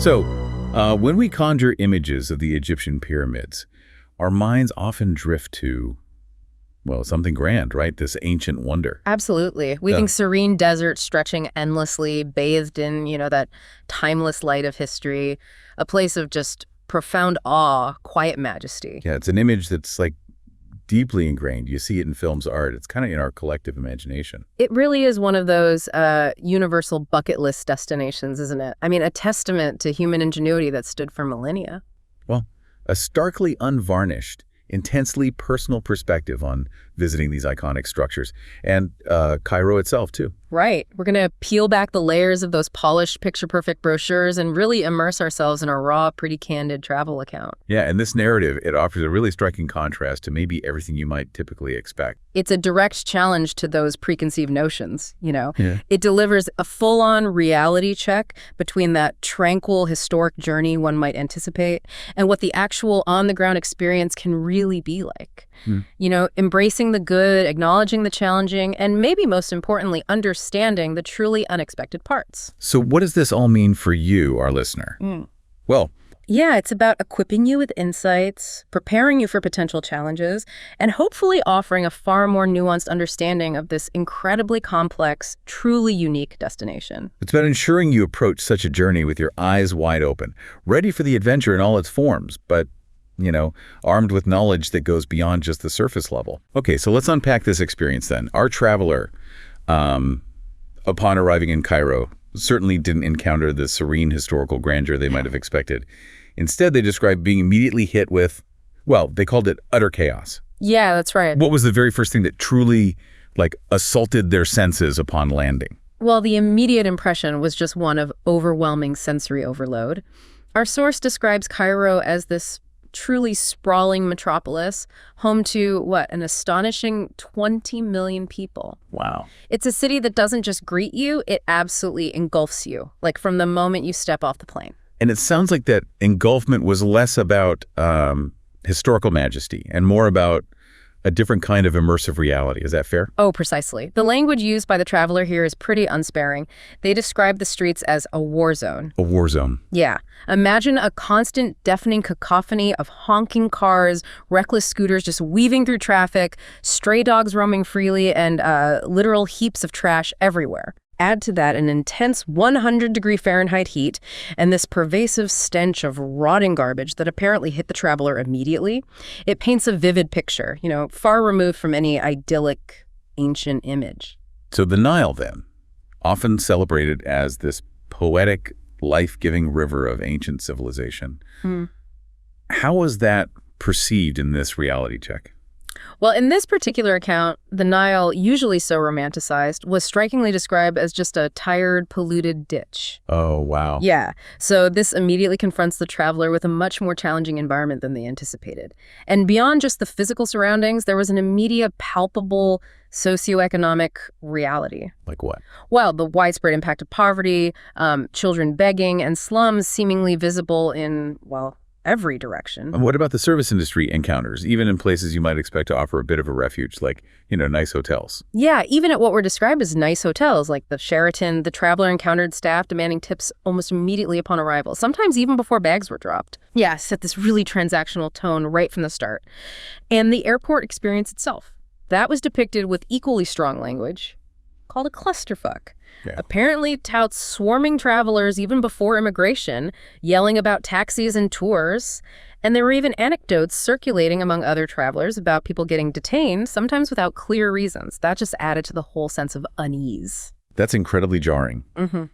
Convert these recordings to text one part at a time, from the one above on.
So, when we conjure images of the Egyptian pyramids, our minds often drift to, well, something grand, right? This ancient wonder. Absolutely. We think serene desert stretching endlessly, bathed in, that timeless light of history, a place of just profound awe, quiet majesty. Yeah, it's an image that's like deeply ingrained. You see it in films, art. It's kind of in our collective imagination. It really is one of those universal bucket list destinations, isn't it? I mean, a testament to human ingenuity that stood for millennia. Well, a starkly unvarnished, intensely personal perspective on visiting these iconic structures, and Cairo itself, too. Right. We're going to peel back the layers of those polished, picture-perfect brochures and really immerse ourselves in a raw, pretty candid travel account. Yeah, and this narrative, it offers a really striking contrast to maybe everything you might typically expect. It's a direct challenge to those preconceived notions, Yeah. It delivers a full-on reality check between that tranquil, historic journey one might anticipate and what the actual on-the-ground experience can really be like. Embracing the good, acknowledging the challenging, and maybe most importantly, understanding the truly unexpected parts. So what does this all mean for you, our listener? Well, yeah, it's about equipping you with insights, preparing you for potential challenges, and hopefully offering a far more nuanced understanding of this incredibly complex, truly unique destination. it's about ensuring you approach such a journey with your eyes wide open, ready for the adventure in all its forms, but armed with knowledge that goes beyond just the surface level. Okay, so let's unpack this experience then. Our traveler, upon arriving in Cairo, certainly didn't encounter the serene historical grandeur they might have expected. Instead, they described being immediately hit with, well, they called it utter chaos. Yeah, that's right. What was the very first thing that truly, assaulted their senses upon landing? Well, the immediate impression was just one of overwhelming sensory overload. Our source describes Cairo as this truly sprawling metropolis, home to, an astonishing 20 million people. Wow. It's a city that doesn't just greet you, it absolutely engulfs you, from the moment you step off the plane. And it sounds like that engulfment was less about historical majesty and more about a different kind of immersive reality. Is that fair? Oh, precisely. The language used by the traveler here is pretty unsparing. They describe the streets as a war zone. A war zone. Yeah. Imagine a constant, deafening cacophony of honking cars, reckless scooters just weaving through traffic, stray dogs roaming freely, and literal heaps of trash everywhere. Add to that an intense 100-degree Fahrenheit heat and this pervasive stench of rotting garbage that apparently hit the traveler immediately. It paints a vivid picture, far removed from any idyllic ancient image. So the Nile, then, often celebrated as this poetic, life-giving river of ancient civilization. How was that perceived in this reality check? Well, in this particular account, the Nile, usually so romanticized, was strikingly described as just a tired, polluted ditch. Oh, wow. Yeah. So this immediately confronts the traveler with a much more challenging environment than they anticipated. And beyond just the physical surroundings, there was an immediate, palpable socioeconomic reality. Like what? Well, the widespread impact of poverty, children begging, and slums seemingly visible in, every direction. And what about the service industry encounters, even in places you might expect to offer a bit of a refuge, like, nice hotels? Yeah, even at what were described as nice hotels, like the Sheraton, the traveler encountered staff demanding tips almost immediately upon arrival, sometimes even before bags were dropped. Yeah, set this really transactional tone right from the start. And the airport experience itself, that was depicted with equally strong language, called a clusterfuck. Yeah. Apparently touts swarming travelers even before immigration, yelling about taxis and tours. And there were even anecdotes circulating among other travelers about people getting detained, sometimes without clear reasons. That just added to the whole sense of unease. That's incredibly jarring.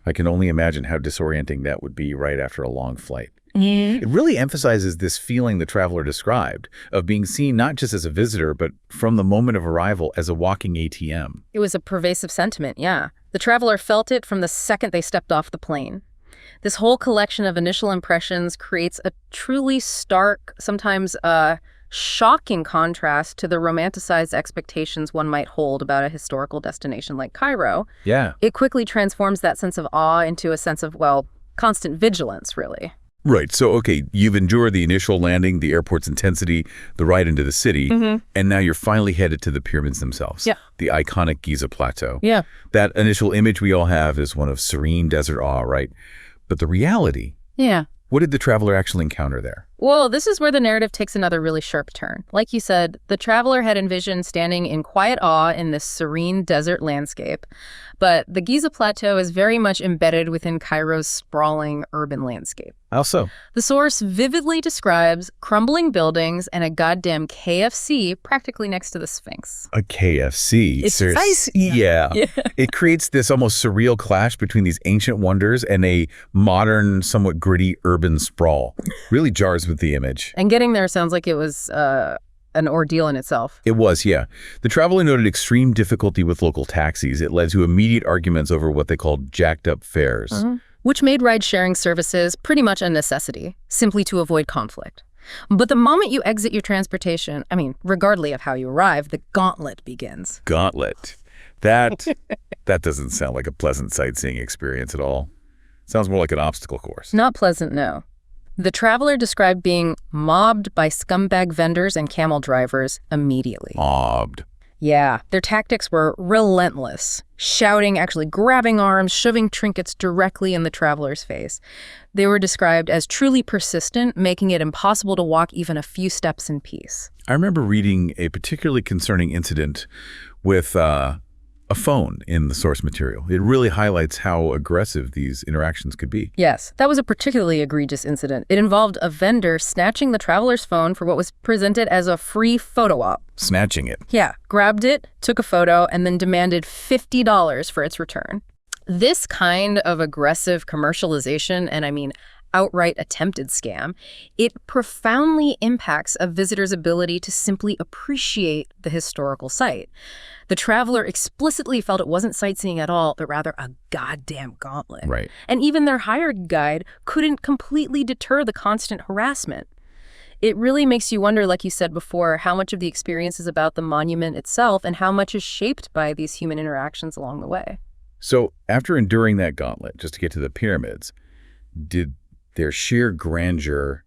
I can only imagine how disorienting that would be right after a long flight. It really emphasizes this feeling the traveler described of being seen not just as a visitor, but from the moment of arrival as a walking ATM. It was a pervasive sentiment, yeah. The traveler felt it from the second they stepped off the plane. This whole collection of initial impressions creates a truly stark, sometimes shocking contrast to the romanticized expectations one might hold about a historical destination like Cairo. Yeah. It quickly transforms that sense of awe into a sense of, constant vigilance, really. Right. So, okay, you've endured the initial landing, the airport's intensity, the ride into the city, and now you're finally headed to the pyramids themselves. Yeah. The iconic Giza Plateau. Yeah. That initial image we all have is one of serene desert awe, right? But the reality, Yeah. What did the traveler actually encounter there? Well, this is where the narrative takes another really sharp turn. Like you said, the traveler had envisioned standing in quiet awe in this serene desert landscape. But the Giza Plateau is very much embedded within Cairo's sprawling urban landscape. How so? The source vividly describes crumbling buildings and a goddamn KFC practically next to the Sphinx. A KFC? It's spicy. Yeah. It creates this almost surreal clash between these ancient wonders and a modern, somewhat gritty urban sprawl. Really jars with the image. And getting there sounds like it was an ordeal in itself. It was, yeah. The traveler noted extreme difficulty with local taxis. It led to immediate arguments over what they called jacked up fares. Which made ride-sharing services pretty much a necessity, simply to avoid conflict. But the moment you exit your transportation, regardless of how you arrive, the gauntlet begins. Gauntlet. That doesn't sound like a pleasant sightseeing experience at all. Sounds more like an obstacle course. Not pleasant, no. The traveler described being mobbed by scumbag vendors and camel drivers immediately. Mobbed. Yeah, their tactics were relentless. Shouting, actually grabbing arms, shoving trinkets directly in the traveler's face. They were described as truly persistent, making it impossible to walk even a few steps in peace. I remember reading a particularly concerning incident with a phone in the source material. It really highlights how aggressive these interactions could be. Yes, that was a particularly egregious incident. It involved a vendor snatching the traveler's phone for what was presented as a free photo op. Snatching it. Yeah, grabbed it, took a photo, and then demanded $50 for its return. This kind of aggressive commercialization, and outright attempted scam, it profoundly impacts a visitor's ability to simply appreciate the historical site. The traveler explicitly felt it wasn't sightseeing at all, but rather a goddamn gauntlet. Right. And even their hired guide couldn't completely deter the constant harassment. It really makes you wonder, like you said before, how much of the experience is about the monument itself and how much is shaped by these human interactions along the way. So after enduring that gauntlet, just to get to the pyramids, did their sheer grandeur,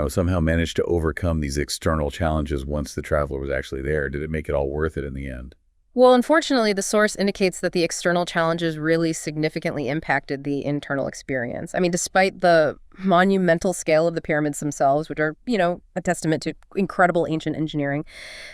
somehow manage to overcome these external challenges once the traveler was actually there? Did it make it all worth it in the end? Well, unfortunately, the source indicates that the external challenges really significantly impacted the internal experience. Despite the monumental scale of the pyramids themselves, which are, a testament to incredible ancient engineering,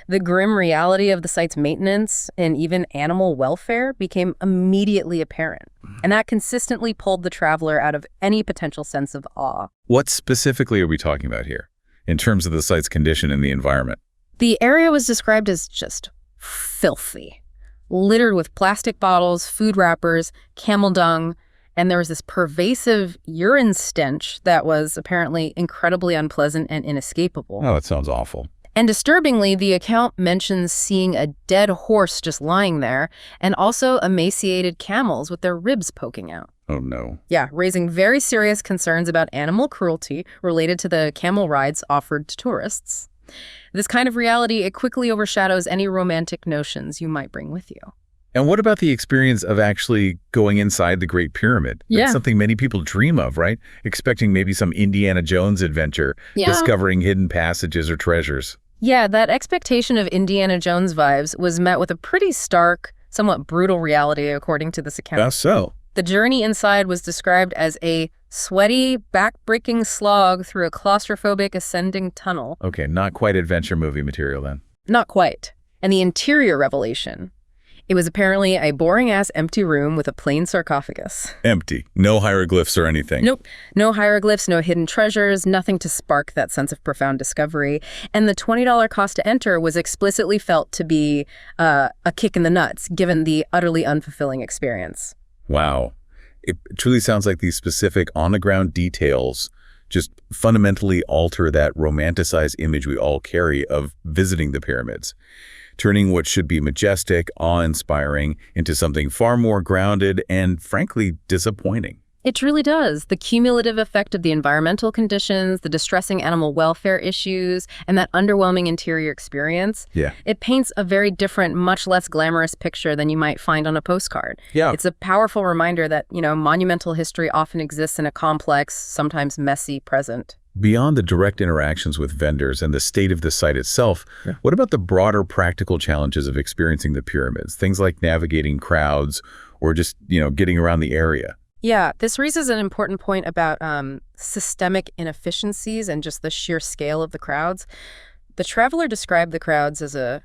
the grim reality of the site's maintenance and even animal welfare became immediately apparent. And that consistently pulled the traveler out of any potential sense of awe. What specifically are we talking about here in terms of the site's condition and the environment? The area was described as just filthy, littered with plastic bottles, food wrappers, camel dung, and there was this pervasive urine stench that was apparently incredibly unpleasant and inescapable. Oh, that sounds awful. And disturbingly, the account mentions seeing a dead horse just lying there and also emaciated camels with their ribs poking out. Oh, no. Yeah, raising very serious concerns about animal cruelty related to the camel rides offered to tourists. This kind of reality, it quickly overshadows any romantic notions you might bring with you. And what about the experience of actually going inside the Great Pyramid? Yeah. That's something many people dream of, right? Expecting maybe some Indiana Jones adventure, discovering hidden passages or treasures. Yeah, that expectation of Indiana Jones vibes was met with a pretty stark, somewhat brutal reality, according to this account. That's so. The journey inside was described as a sweaty, back-breaking slog through a claustrophobic ascending tunnel. Okay, not quite adventure movie material then. Not quite. And the interior revelation. It was apparently a boring-ass empty room with a plain sarcophagus. Empty. No hieroglyphs or anything. Nope. No hieroglyphs, no hidden treasures, nothing to spark that sense of profound discovery. And the $20 cost to enter was explicitly felt to be a kick in the nuts, given the utterly unfulfilling experience. Wow. It truly sounds like these specific on-the-ground details just fundamentally alter that romanticized image we all carry of visiting the pyramids, turning what should be majestic, awe-inspiring into something far more grounded and, frankly, disappointing. It truly does. The cumulative effect of the environmental conditions, the distressing animal welfare issues, and that underwhelming interior experience, it paints a very different, much less glamorous picture than you might find on a postcard. Yeah. It's a powerful reminder that, monumental history often exists in a complex, sometimes messy present. Beyond the direct interactions with vendors and the state of the site itself, what about the broader practical challenges of experiencing the pyramids? Things like navigating crowds or just, getting around the area. Yeah, this raises an important point about systemic inefficiencies and just the sheer scale of the crowds. The traveler described the crowds as a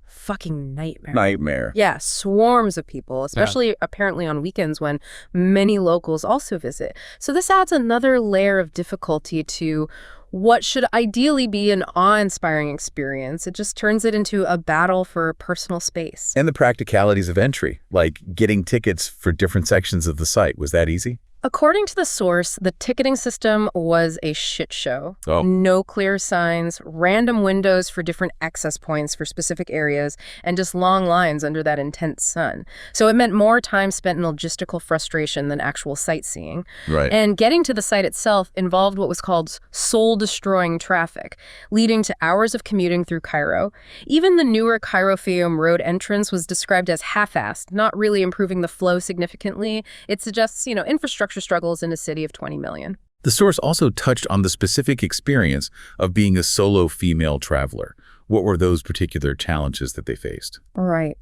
fucking nightmare. Nightmare. Yeah, swarms of people, Yeah. especially apparently on weekends when many locals also visit. So this adds another layer of difficulty to what should ideally be an awe-inspiring experience. It just turns it into a battle for personal space. And the practicalities of entry, like getting tickets for different sections of the site. Was that easy? According to the source, the ticketing system was a shit show. Oh. No clear signs, random windows for different access points for specific areas, and just long lines under that intense sun. So it meant more time spent in logistical frustration than actual sightseeing. Right. And getting to the site itself involved what was called soul-destroying traffic, leading to hours of commuting through Cairo. Even the newer Cairo Fayoum road entrance was described as half-assed, not really improving the flow significantly. It suggests, infrastructure struggles in a city of 20 million. The source also touched on the specific experience of being a solo female traveler. What were those particular challenges that they faced? Right.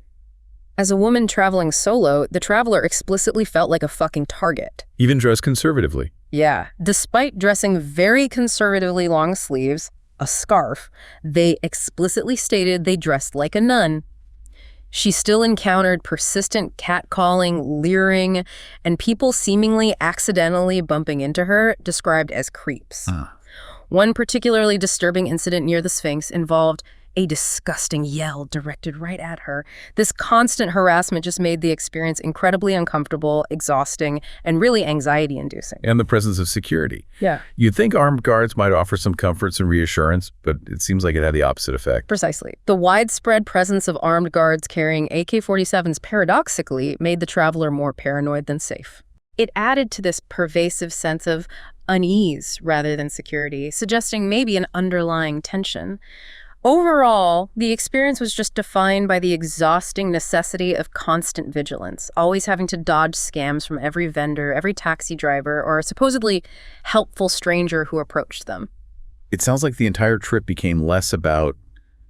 As a woman traveling solo, the traveler explicitly felt like a fucking target. Even dressed conservatively. Yeah. Despite dressing very conservatively long sleeves, a scarf, they explicitly stated they dressed like a nun. She still encountered persistent catcalling, leering, and people seemingly accidentally bumping into her, described as creeps. One particularly disturbing incident near the Sphinx involved a disgusting yell directed right at her. This constant harassment just made the experience incredibly uncomfortable, exhausting, and really anxiety-inducing. And the presence of security. Yeah. You'd think armed guards might offer some comforts and reassurance, but it seems like it had the opposite effect. Precisely. The widespread presence of armed guards carrying AK-47s paradoxically made the traveler more paranoid than safe. It added to this pervasive sense of unease rather than security, suggesting maybe an underlying tension. Overall, the experience was just defined by the exhausting necessity of constant vigilance, always having to dodge scams from every vendor, every taxi driver, or supposedly helpful stranger who approached them. It sounds like the entire trip became less about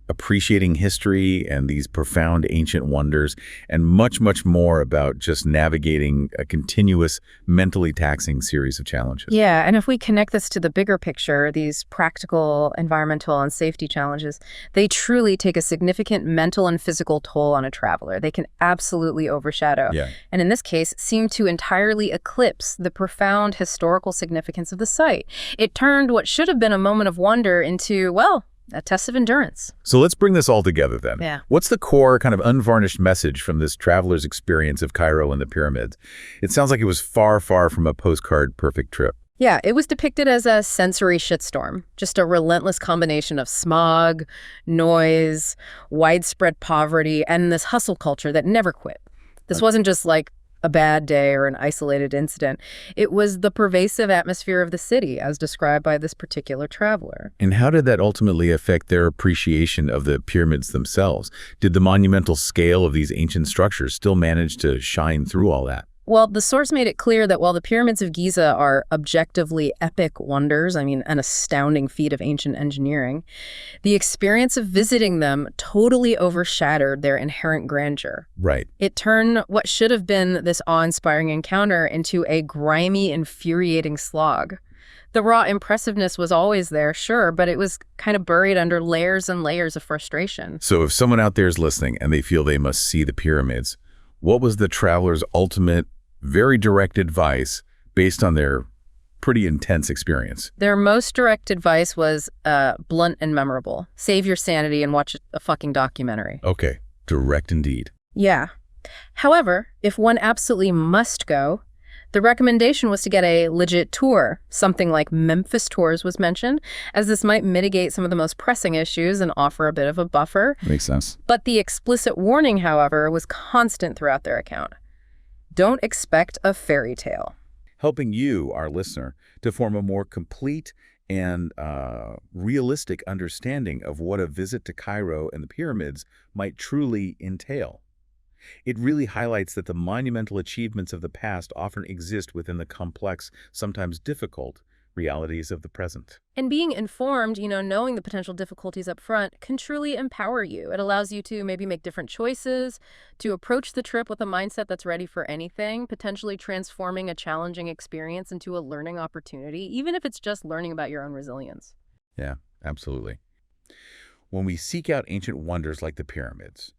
appreciating history and these profound ancient wonders, and much, much more about just navigating a continuous, mentally taxing series of challenges. Yeah, and if we connect this to the bigger picture, these practical, environmental, and safety challenges, they truly take a significant mental and physical toll on a traveler. They can absolutely overshadow, and in this case, seem to entirely eclipse the profound historical significance of the site. It turned what should have been a moment of wonder into, well, a test of endurance. So let's bring this all together then. Yeah. What's the core kind of unvarnished message from this traveler's experience of Cairo and the pyramids? It sounds like it was far, far from a postcard perfect trip. Yeah, it was depicted as a sensory shitstorm, just a relentless combination of smog, noise, widespread poverty, and this hustle culture that never quit. This wasn't just like a bad day or an isolated incident. It was the pervasive atmosphere of the city, as described by this particular traveler. And how did that ultimately affect their appreciation of the pyramids themselves? Did the monumental scale of these ancient structures still manage to shine through all that? Well, the source made it clear that while the pyramids of Giza are objectively epic wonders, an astounding feat of ancient engineering, the experience of visiting them totally overshadowed their inherent grandeur. Right. It turned what should have been this awe-inspiring encounter into a grimy, infuriating slog. The raw impressiveness was always there, sure, but it was kind of buried under layers and layers of frustration. So if someone out there is listening and they feel they must see the pyramids, what was the traveler's ultimate, very direct advice based on their pretty intense experience? Their most direct advice was blunt and memorable. Save your sanity and watch a fucking documentary. Okay, direct indeed. Yeah. However, if one absolutely must go, the recommendation was to get a legit tour. Something like Memphis Tours was mentioned, as this might mitigate some of the most pressing issues and offer a bit of a buffer. Makes sense. But the explicit warning, however, was constant throughout their account. Don't expect a fairy tale. Helping you, our listener, to form a more complete and realistic understanding of what a visit to Cairo and the pyramids might truly entail. It really highlights that the monumental achievements of the past often exist within the complex, sometimes difficult, realities of the present. And being informed, knowing the potential difficulties up front can truly empower you. It allows you to maybe make different choices, to approach the trip with a mindset that's ready for anything, potentially transforming a challenging experience into a learning opportunity, even if it's just learning about your own resilience. Yeah, absolutely. When we seek out ancient wonders like the pyramids,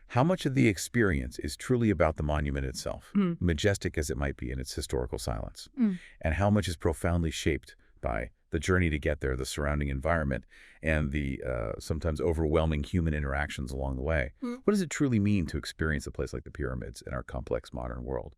how much of the experience is truly about the monument itself, majestic as it might be in its historical silence, and how much is profoundly shaped by the journey to get there, the surrounding environment, and the sometimes overwhelming human interactions along the way? What does it truly mean to experience a place like the pyramids in our complex modern world?